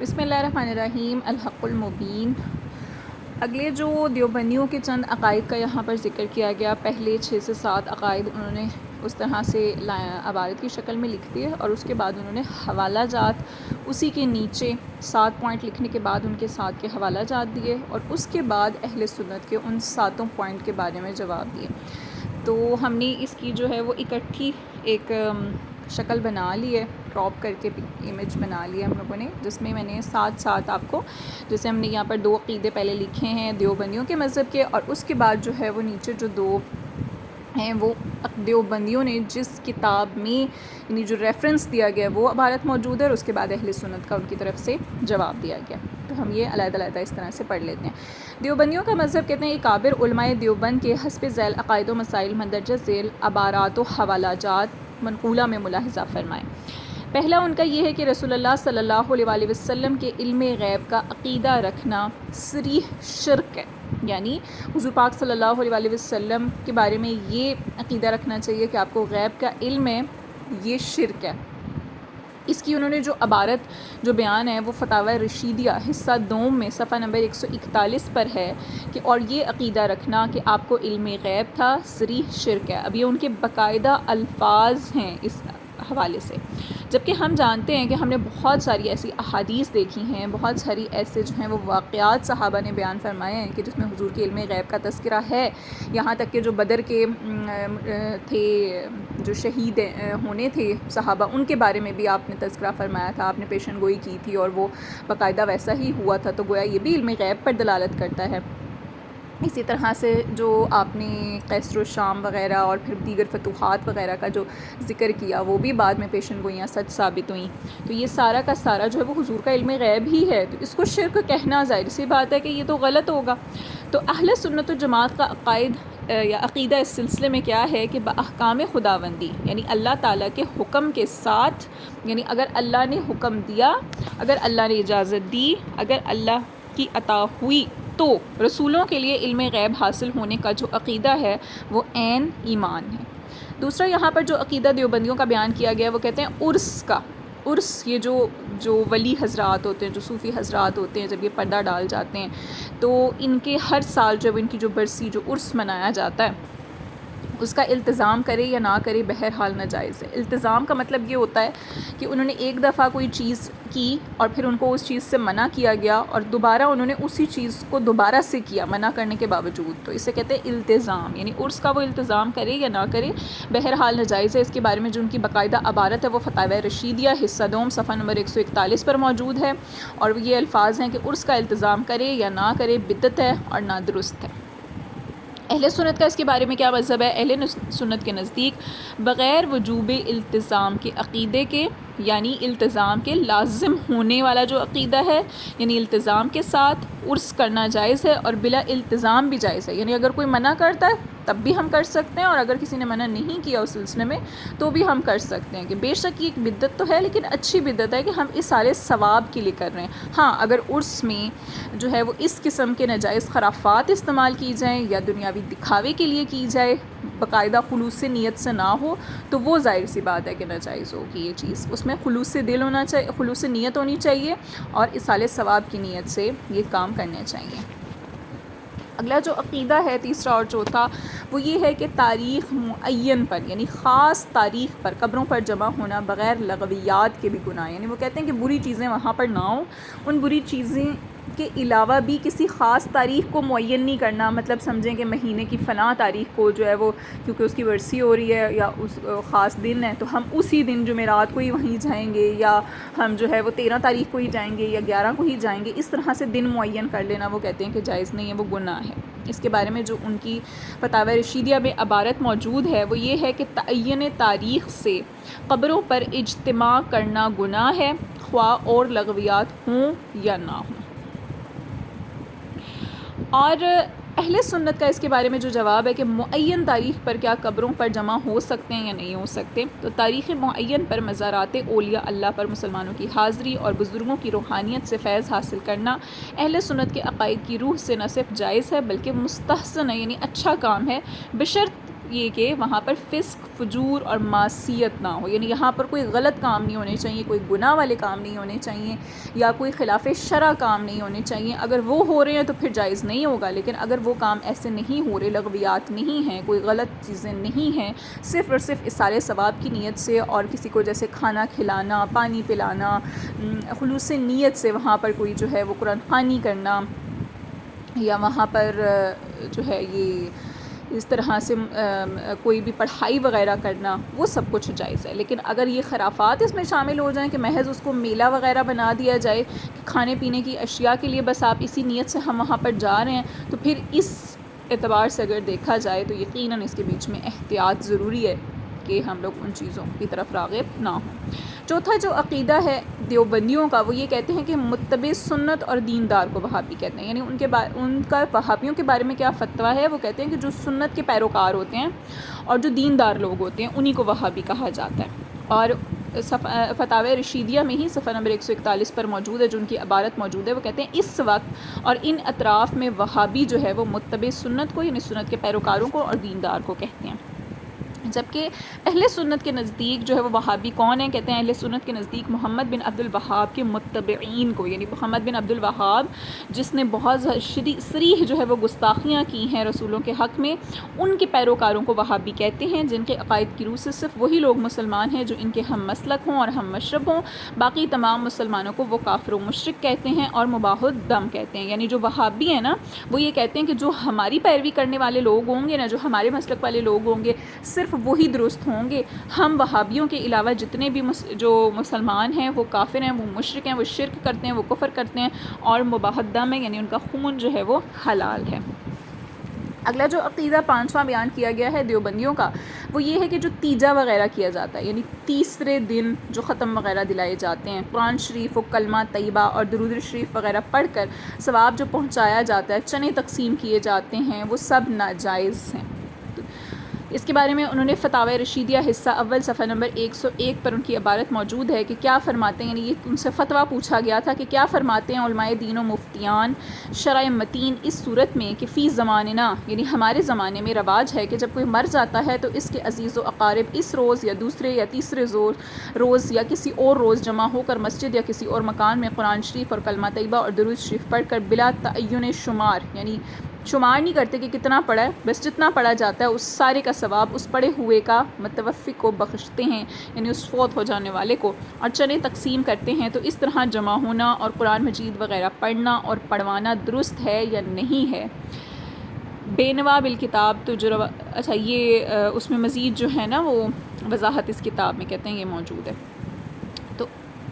بسم اللہ الرحمن الرحیم، الحق المبین۔ اگلے جو دیوبندیوں کے چند عقائد کا یہاں پر ذکر کیا گیا، پہلے 6 سے 7 عقائد انہوں نے اس طرح سے عبارت کی شکل میں لکھ دیے، اور اس کے بعد انہوں نے حوالہ جات اسی کے نیچے 7 پوائنٹ لکھنے کے بعد ان کے ساتھ کے حوالہ جات دیے، اور اس کے بعد اہل سنت کے ان 7 پوائنٹ کے بارے میں جواب دیے۔ تو ہم نے اس کی جو ہے وہ اکٹھی ایک شکل بنا لی ہے، کراپ کر کے امیج بنا لی ہے ہم لوگوں نے، جس میں نے ساتھ آپ کو، جیسے ہم نے یہاں پر 2 عقیدے پہلے لکھے ہیں دیوبندیوں کے مذہب کے، اور اس کے بعد جو ہے وہ نیچے جو 2 ہیں وہ دیوبندیوں نے جس کتاب میں یعنی جو ریفرنس دیا گیا وہ عبارت موجود ہے، اور اس کے بعد اہل سنت کا ان کی طرف سے جواب دیا گیا۔ تو ہم یہ علیحدہ اس طرح سے پڑھ لیتے ہیں۔ دیوبندیوں کا مذہب کہتے ہیں اکابر علماء دیوبند کے حسب ذیل عقائد و مسائل مندرجہ ذیل عبارات و حوالہ جات منقولہ میں ملاحظہ فرمائیں۔ پہلا ان کا یہ ہے کہ رسول اللہ صلی اللہ علیہ وسلم کے علم غیب کا عقیدہ رکھنا صریح شرک ہے، یعنی حضور پاک صلی اللہ علیہ وسلم کے بارے میں یہ عقیدہ رکھنا چاہیے کہ آپ کو غیب کا علم ہے، یہ شرک ہے۔ اس کی انہوں نے جو عبارت جو بیان ہے وہ فتاوی رشیدیہ حصہ دوم میں صفحہ نمبر 141 پر ہے کہ اور یہ عقیدہ رکھنا کہ آپ کو علم غیب تھا صریح شرک ہے۔ اب یہ ان کے باقاعدہ الفاظ ہیں اس حوالے سے، جبکہ ہم جانتے ہیں کہ ہم نے بہت ساری ایسی احادیث دیکھی ہیں، بہت ساری ایسے جو ہیں وہ واقعات صحابہ نے بیان فرمائے ہیں کہ جس میں حضور کے علم غیب کا تذکرہ ہے، یہاں تک کہ جو بدر کے تھے، جو شہید ہونے تھے صحابہ، ان کے بارے میں بھی آپ نے تذکرہ فرمایا تھا، آپ نے پیشن گوئی کی تھی، اور وہ باقاعدہ ویسا ہی ہوا تھا، تو گویا یہ بھی علم غیب پر دلالت کرتا ہے۔ اسی طرح سے جو آپ نے قیصر الشام وغیرہ اور پھر دیگر فتوحات وغیرہ کا جو ذکر کیا، وہ بھی بعد میں پیشن گوئیاں سچ ثابت ہوئیں، تو یہ سارا کا سارا جو ہے وہ حضور کا علم غیب ہی ہے، تو اس کو شرک کہنا ظاہر سی بات ہے کہ یہ تو غلط ہوگا۔ تو اہل سنت و جماعت کا عقائد یا عقیدہ اس سلسلے میں کیا ہے کہ باحکام خداوندی، یعنی اللہ تعالیٰ کے حکم کے ساتھ، یعنی اگر اللہ نے حکم دیا، اگر اللہ نے اجازت دی، اگر اللہ کی عطا ہوئی، تو رسولوں کے لیے علم غیب حاصل ہونے کا جو عقیدہ ہے وہ عین ایمان ہے۔ دوسرا یہاں پر جو عقیدہ دیوبندیوں کا بیان کیا گیا وہ کہتے ہیں عرس کا۔ عرس، یہ جو ولی حضرات ہوتے ہیں، جو صوفی حضرات ہوتے ہیں، جب یہ پردہ ڈال جاتے ہیں تو ان کے ہر سال جب ان کی جو برسی، جو عرس منایا جاتا ہے، اس کا التزام کرے یا نہ کرے بہرحال ناجائز ہے۔ التزام کا مطلب یہ ہوتا ہے کہ انہوں نے ایک دفعہ کوئی چیز کی اور پھر ان کو اس چیز سے منع کیا گیا، اور دوبارہ انہوں نے اسی چیز کو دوبارہ سے کیا منع کرنے کے باوجود، تو اسے کہتے ہیں التزام، یعنی عرس کا وہ التزام کرے یا نہ کرے بہرحال ناجائز ہے۔ اس کے بارے میں جو ان کی باقاعدہ عبارت ہے وہ فتاوی رشیدیہ حصہ دوم صفحہ نمبر 141 پر موجود ہے، اور یہ الفاظ ہیں کہ عرس کا التزام کرے یا نہ کرے بدعت ہے اور نادرست ہے۔ اہل سنت کا اس کے بارے میں کیا مذہب ہے؟ اہل سنت کے نزدیک بغیر وجوب التزام کے عقیدے کے، یعنی التزام کے لازم ہونے والا جو عقیدہ ہے، یعنی التزام کے ساتھ عرس کرنا جائز ہے، اور بلا التزام بھی جائز ہے، یعنی اگر کوئی منع کرتا ہے تب بھی ہم کر سکتے ہیں، اور اگر کسی نے منع نہیں کیا اس سلسلے میں تو بھی ہم کر سکتے ہیں، کہ بے شک یہ ایک بدعت تو ہے لیکن اچھی بدعت ہے کہ ہم اس سارے ثواب کے لیے کر رہے ہیں۔ ہاں، اگر عرس میں جو ہے وہ اس قسم کے ناجائز خرافات استعمال کی جائیں یا دنیاوی دکھاوے کے لیے کی جائے، باقاعدہ خلوص نیت سے نہ ہو، تو وہ ظاہر سی بات ہے کہ ناجائز ہوگی یہ چیز۔ اس میں خلوص دل ہونا چاہیے، خلوص نیت ہونی چاہیے، اور اصالہ ثواب کی نیت سے یہ کام کرنے چاہیے۔ اگلا جو عقیدہ ہے تیسرا اور چوتھا، وہ یہ ہے کہ تاریخ معین پر، یعنی خاص تاریخ پر قبروں پر جمع ہونا بغیر لغویات کے بھی گناہ، یعنی وہ کہتے ہیں کہ بری چیزیں وہاں پر نہ ہوں، ان بری چیزیں کے علاوہ بھی کسی خاص تاریخ کو معین نہیں کرنا، مطلب سمجھیں کہ مہینے کی فلاں تاریخ کو جو ہے وہ کیونکہ اس کی برسی ہو رہی ہے یا اس خاص دن ہے تو ہم اسی دن جمعرات کو ہی وہیں جائیں گے، یا ہم جو ہے وہ 13 تاریخ کو ہی جائیں گے یا 11 کو ہی جائیں گے، اس طرح سے دن معین کر لینا وہ کہتے ہیں کہ جائز نہیں ہے، وہ گناہ ہے۔ اس کے بارے میں جو ان کی فتاوی رشیدیہ میں عبارت موجود ہے وہ یہ ہے کہ تعین تاریخ سے قبروں پر اجتماع کرنا گناہ ہے، خواہ اور لغویات ہوں یا نہ ہوں۔ اور اہل سنت کا اس کے بارے میں جو جواب ہے کہ معین تاریخ پر کیا قبروں پر جمع ہو سکتے ہیں یا نہیں ہو سکتے، تو تاریخ معین پر مزارات اولیاء اللہ پر مسلمانوں کی حاضری اور بزرگوں کی روحانیت سے فیض حاصل کرنا اہل سنت کے عقائد کی روح سے نہ صرف جائز ہے بلکہ مستحسن ہے، یعنی اچھا کام ہے، بشرط یہ کہ وہاں پر فسق، فجور اور معصیت نہ ہو، یعنی یہاں پر کوئی غلط کام نہیں ہونے چاہیے، کوئی گناہ والے کام نہیں ہونے چاہیے، یا کوئی خلاف شرع کام نہیں ہونے چاہیے. اگر وہ ہو رہے ہیں تو پھر جائز نہیں ہوگا، لیکن اگر وہ کام ایسے نہیں ہو رہے، لغویات نہیں ہیں، کوئی غلط چیزیں نہیں ہیں، صرف اور صرف اصالِ ثواب کی نیت سے، اور کسی کو جیسے کھانا کھلانا، پانی پلانا، خلوص نیت سے وہاں پر کوئی جو ہے وہ قرآن خوانی کرنا، یا وہاں پر جو ہے یہ اس طرح سے کوئی بھی پڑھائی وغیرہ کرنا، وہ سب کچھ جائز ہے. لیکن اگر یہ خرافات اس میں شامل ہو جائیں کہ محض اس کو میلہ وغیرہ بنا دیا جائے کہ کھانے پینے کی اشیاء کے لیے بس آپ اسی نیت سے ہم وہاں پر جا رہے ہیں، تو پھر اس اعتبار سے اگر دیکھا جائے تو یقیناً اس کے بیچ میں احتیاط ضروری ہے کہ ہم لوگ ان چیزوں کی طرف راغب نہ ہوں. چوتھا جو عقیدہ ہے دیوبندیوں کا، وہ یہ کہتے ہیں کہ متبع سنت اور دیندار کو وہابی کہتے ہیں. یعنی ان کا وہابیوں کے بارے میں کیا فتویٰ ہے، وہ کہتے ہیں کہ جو سنت کے پیروکار ہوتے ہیں اور جو دیندار لوگ ہوتے ہیں انہی کو وہابی کہا جاتا ہے. اور فتاوی رشیدیہ میں ہی صفحہ نمبر 141 پر موجود ہے، جو ان کی عبارت موجود ہے، وہ کہتے ہیں اس وقت اور ان اطراف میں وہابی جو ہے وہ متبع سنت کو، یعنی سنت کے پیروکاروں کو اور دیندار کو کہتے ہیں. جبکہ اہل سنت کے نزدیک جو ہے وہ وہابی کون ہیں، کہتے ہیں اہل سنت کے نزدیک محمد بن عبد الوہاب کے متبعین کو، یعنی محمد بن عبد الوہاب جس نے بہت صریح جو ہے وہ گستاخیاں کی ہیں رسولوں کے حق میں، ان کے پیروکاروں کو وہابی کہتے ہیں، جن کے عقائد کی روح سے صرف وہی لوگ مسلمان ہیں جو ان کے ہم مسلک ہوں اور ہم مشرب ہوں. باقی تمام مسلمانوں کو وہ کافر و مشرک کہتے ہیں اور مباح الدم کہتے ہیں. یعنی جو وہابی ہیں نا، وہ یہ کہتے ہیں کہ جو ہماری پیروی کرنے والے لوگ ہوں گے نا، جو ہمارے مسلک والے لوگ ہوں گے، صرف وہی درست ہوں گے. ہم وہابیوں کے علاوہ جتنے بھی جو مسلمان ہیں وہ کافر ہیں، وہ مشرک ہیں، وہ شرک کرتے ہیں، وہ کفر کرتے ہیں اور مباح الدم ہے، یعنی ان کا خون جو ہے وہ حلال ہے. اگلا جو عقیدہ پانچواں بیان کیا گیا ہے دیوبندیوں کا، وہ یہ ہے کہ جو تیجا وغیرہ کیا جاتا ہے، یعنی تیسرے دن جو ختم وغیرہ دلائے جاتے ہیں، قرآن شریف و کلمہ طیبہ اور درود شریف وغیرہ پڑھ کر ثواب جو پہنچایا جاتا ہے، چنے تقسیم کیے جاتے ہیں، وہ سب ناجائز ہیں. اس کے بارے میں انہوں نے فتاوی رشیدیہ حصہ اول صفحہ نمبر 101 پر ان کی عبارت موجود ہے کہ کیا فرماتے ہیں، یعنی یہ ان سے فتویٰ پوچھا گیا تھا کہ کیا فرماتے ہیں علماء دین و مفتیان شرع متین اس صورت میں کہ فی زماننا، یعنی ہمارے زمانے میں رواج ہے کہ جب کوئی مر جاتا ہے تو اس کے عزیز و اقارب اس روز یا دوسرے یا تیسرے روز یا کسی اور روز جمع ہو کر مسجد یا کسی اور مکان میں قرآن شریف اور کلمہ طیبہ اور درود شریف پڑھ کر بلا تعین شمار، یعنی شمار نہیں کرتے کہ کتنا پڑھا ہے، بس جتنا پڑھا جاتا ہے اس سارے کا ثواب اس پڑھے ہوئے کا متوفی کو بخشتے ہیں، یعنی اس فوت ہو جانے والے کو، اور چنے تقسیم کرتے ہیں. تو اس طرح جمع ہونا اور قرآن مجید وغیرہ پڑھنا اور پڑھوانا درست ہے یا نہیں ہے. بے نوا بالکتاب اچھا یہ اس میں مزید جو ہے نا وہ وضاحت اس کتاب میں کہتے ہیں یہ موجود ہے. تو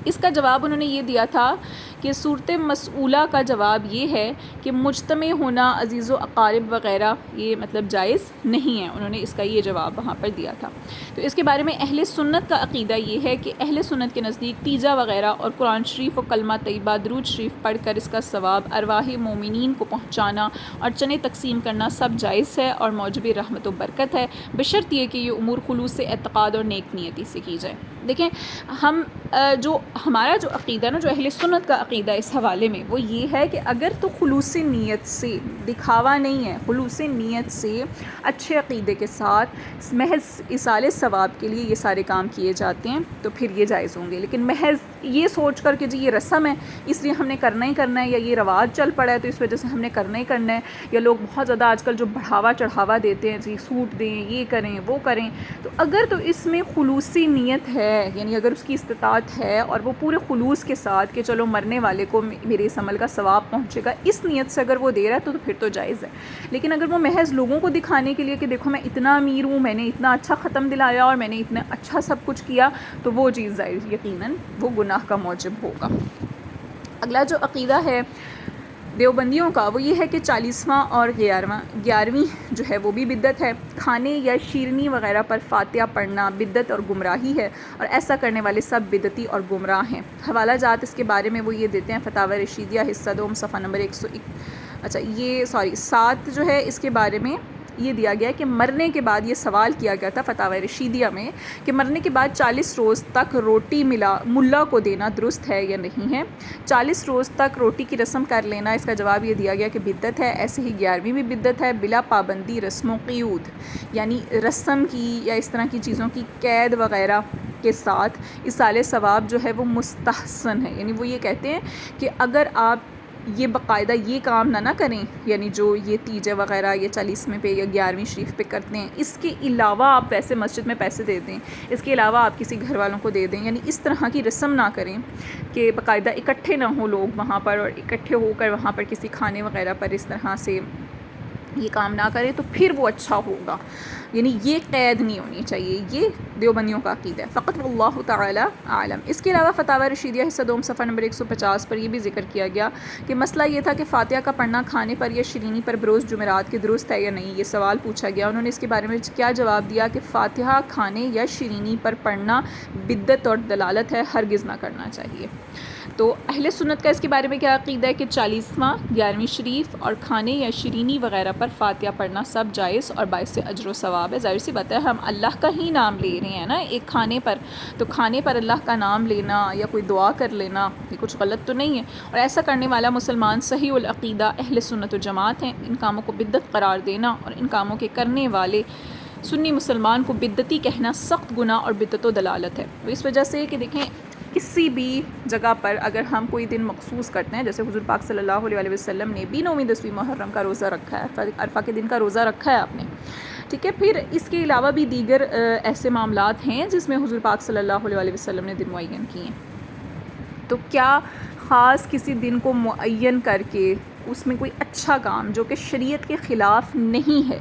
اس کا جواب انہوں نے یہ دیا تھا کہ صورت مسئولہ کا جواب یہ ہے کہ مجتمع ہونا عزیز و اقارب وغیرہ یہ مطلب جائز نہیں ہے. انہوں نے اس کا یہ جواب وہاں پر دیا تھا. تو اس کے بارے میں اہل سنت کا عقیدہ یہ ہے کہ اہل سنت کے نزدیک تیجا وغیرہ اور قرآن شریف و کلمہ طیبہ درود شریف پڑھ کر اس کا ثواب ارواح مومنین کو پہنچانا اور چنے تقسیم کرنا سب جائز ہے اور موجب رحمت و برکت ہے، بشرط یہ کہ یہ امور خلوص اعتقاد اور نیک نیتی سے کی جائے. دیکھیں ہم جو ہمارا جو عقیدہ نا، جو اہل سنت کا عقیدہ اس حوالے میں وہ یہ ہے کہ اگر تو خلوص نیت سے، دکھاوا نہیں ہے، خلوص نیت سے اچھے عقیدے کے ساتھ محض ایصال ثواب کے لیے یہ سارے کام کیے جاتے ہیں تو پھر یہ جائز ہوں گے. لیکن محض یہ سوچ کر کہ جی یہ رسم ہے اس لیے ہم نے کرنا ہی کرنا ہے، یا یہ رواج چل پڑا ہے تو اس وجہ سے ہم نے کرنا ہی کرنا ہے، یا لوگ بہت زیادہ آج کل جو بڑھاوا چڑھاوا دیتے ہیں جی سوٹ دیں، یہ کریں وہ کریں، تو اگر تو اس میں خلوصی نیت ہے، یعنی اگر اس کی استطاعت ہے اور وہ پورے خلوص کے ساتھ کہ چلو مرنے والے کو میرے اس عمل کا ثواب پہنچے گا، اس نیت سے اگر وہ دے رہا ہے تو پھر تو جائز ہے. لیکن اگر وہ محض لوگوں کو دکھانے کے لیے کہ دیکھو میں اتنا امیر ہوں، میں نے اتنا اچھا ختم دلایا اور میں نے اتنا اچھا سب کچھ کیا، تو وہ چیز ظاہر یقیناً وہ گناہ کا موجب ہوگا. اگلا جو عقیدہ ہے دیوبندیوں کا وہ یہ ہے کہ 40واں اور 11ویں جو ہے وہ بھی بدعت ہے. کھانے یا شیرنی وغیرہ پر فاتحہ پڑھنا بدعت اور گمراہی ہے، اور ایسا کرنے والے سب بدعتی اور گمراہ ہیں. حوالہ جات اس کے بارے میں وہ یہ دیتے ہیں فتاوی رشیدیہ حصہ 2 صفحہ نمبر 7 جو ہے اس کے بارے میں یہ دیا گیا کہ مرنے کے بعد، یہ سوال کیا گیا تھا فتاوی رشیدیہ میں کہ مرنے کے بعد 40 روز تک روٹی ملا کو دینا درست ہے یا نہیں ہے۔ 40 روز تک روٹی کی رسم کر لینا، اس کا جواب یہ دیا گیا کہ بدعت ہے۔ ایسے ہی 11ویں بھی بدعت ہے، بلا پابندی رسم و قیود، یعنی رسم کی یا اس طرح کی چیزوں کی قید وغیرہ کے ساتھ ایصال ثواب جو ہے وہ مستحسن ہے۔ یعنی وہ یہ کہتے ہیں کہ اگر آپ یہ باقاعدہ یہ کام نہ کریں، یعنی جو یہ تیجے وغیرہ یا 40ویں پہ یا 11ویں شریف پہ کرتے ہیں، اس کے علاوہ آپ ویسے مسجد میں پیسے دے دیں، اس کے علاوہ آپ کسی گھر والوں کو دے دیں، یعنی اس طرح کی رسم نہ کریں کہ باقاعدہ اکٹھے نہ ہوں لوگ وہاں پر، اور اکٹھے ہو کر وہاں پر کسی کھانے وغیرہ پر اس طرح سے یہ کام نہ کریں تو پھر وہ اچھا ہوگا۔ یعنی یہ قید نہیں ہونی چاہیے، یہ دیوبندیوں کا عقیدہ ہے فقط، واللہ تعالی عالم۔ اس کے علاوہ فتاوی رشیدیہ حصہ دوم صفحہ نمبر 150 پر یہ بھی ذکر کیا گیا کہ مسئلہ یہ تھا کہ فاتحہ کا پڑھنا کھانے پر یا شیرینی پر بروز جمعرات کے درست ہے یا نہیں، یہ سوال پوچھا گیا۔ انہوں نے اس کے بارے میں کیا جواب دیا کہ فاتحہ کھانے یا شیرینی پر پڑھنا بدعت اور دلالت ہے، ہرگز نہ کرنا چاہیے۔ تو اہل سنت کا اس کے بارے میں کیا عقیدہ ہے کہ 40واں، 11ویں شریف اور کھانے یا شیرینی وغیرہ پر فاتحہ پڑھنا سب جائز اور باعث اجر و ثواب ہے۔ ظاہر سی بات ہے، ہم اللہ کا ہی نام لے رہے ہیں نا ایک کھانے پر، تو کھانے پر اللہ کا نام لینا یا کوئی دعا کر لینا یہ کچھ غلط تو نہیں ہے، اور ایسا کرنے والا مسلمان صحیح العقیدہ اہل سنت و جماعت ہیں۔ ان کاموں کو بدعت قرار دینا اور ان کاموں کے کرنے والے سنی مسلمان کو بدعتی کہنا سخت گناہ اور بدعت و دلالت ہے۔ تو اس وجہ سے کہ دیکھیں کسی بھی جگہ پر اگر ہم کوئی دن مخصوص کرتے ہیں، جیسے حضور پاک صلی اللہ علیہ وسلم نے بھی 9ویں 10ویں محرم کا روزہ رکھا ہے، عرفہ کے دن کا روزہ رکھا ہے آپ نے، ٹھیک ہے۔ پھر اس کے علاوہ بھی دیگر ایسے معاملات ہیں جس میں حضور پاک صلی اللہ علیہ وسلم نے دن معین کیے ہیں، تو کیا خاص کسی دن کو معین کر کے اس میں کوئی اچھا کام جو کہ شریعت کے خلاف نہیں ہے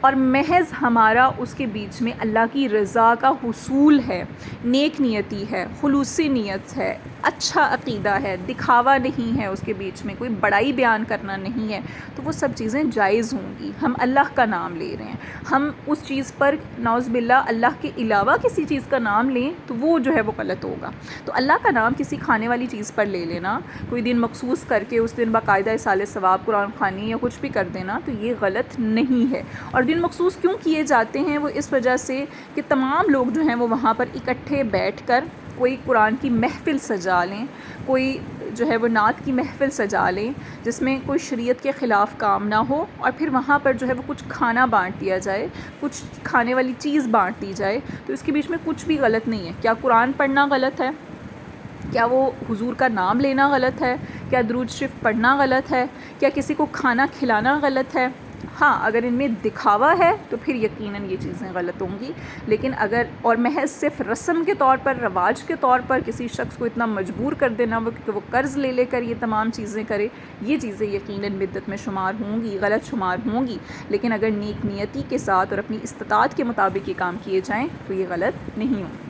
اور محض ہمارا اس کے بیچ میں اللہ کی رضا کا حصول ہے، نیک نیتی ہے، خلوصی نیت ہے، اچھا عقیدہ ہے، دکھاوا نہیں ہے، اس کے بیچ میں کوئی بڑائی بیان کرنا نہیں ہے، تو وہ سب چیزیں جائز ہوں گی۔ ہم اللہ کا نام لے رہے ہیں، ہم اس چیز پر نعوذ باللہ اللہ کے علاوہ کسی چیز کا نام لیں تو وہ جو ہے وہ غلط ہوگا۔ تو اللہ کا نام کسی کھانے والی چیز پر لے لینا، کوئی دن مخصوص کر کے اس دن باقاعدہ ایصال ثواب قرآن خوانی یا کچھ بھی کر دینا، تو یہ غلط نہیں ہے۔ اور دن مخصوص کیوں کیے جاتے ہیں؟ وہ اس وجہ سے کہ تمام لوگ جو ہیں وہ وہاں پر اکٹھے بیٹھ کر کوئی قرآن کی محفل سجا لیں، کوئی جو ہے وہ نعت کی محفل سجا لیں جس میں کوئی شریعت کے خلاف کام نہ ہو، اور پھر وہاں پر جو ہے وہ کچھ کھانا بانٹ دیا جائے، کچھ کھانے والی چیز بانٹ دی جائے، تو اس کے بیچ میں کچھ بھی غلط نہیں ہے۔ کیا قرآن پڑھنا غلط ہے؟ کیا وہ حضور کا نام لینا غلط ہے؟ کیا درود شریف پڑھنا غلط ہے؟ کیا کسی کو کھانا کھلانا غلط ہے؟ ہاں، اگر ان میں دکھاوا ہے تو پھر یقیناً یہ چیزیں غلط ہوں گی، لیکن اگر اور محض صرف رسم کے طور پر، رواج کے طور پر کسی شخص کو اتنا مجبور کر دینا کہ وہ قرض لے کر یہ تمام چیزیں کرے، یہ چیزیں یقیناً بدعت میں شمار ہوں گی، غلط شمار ہوں گی۔ لیکن اگر نیک نیتی کے ساتھ اور اپنی استطاعت کے مطابق یہ کام کیے جائیں تو یہ غلط نہیں ہوں گے۔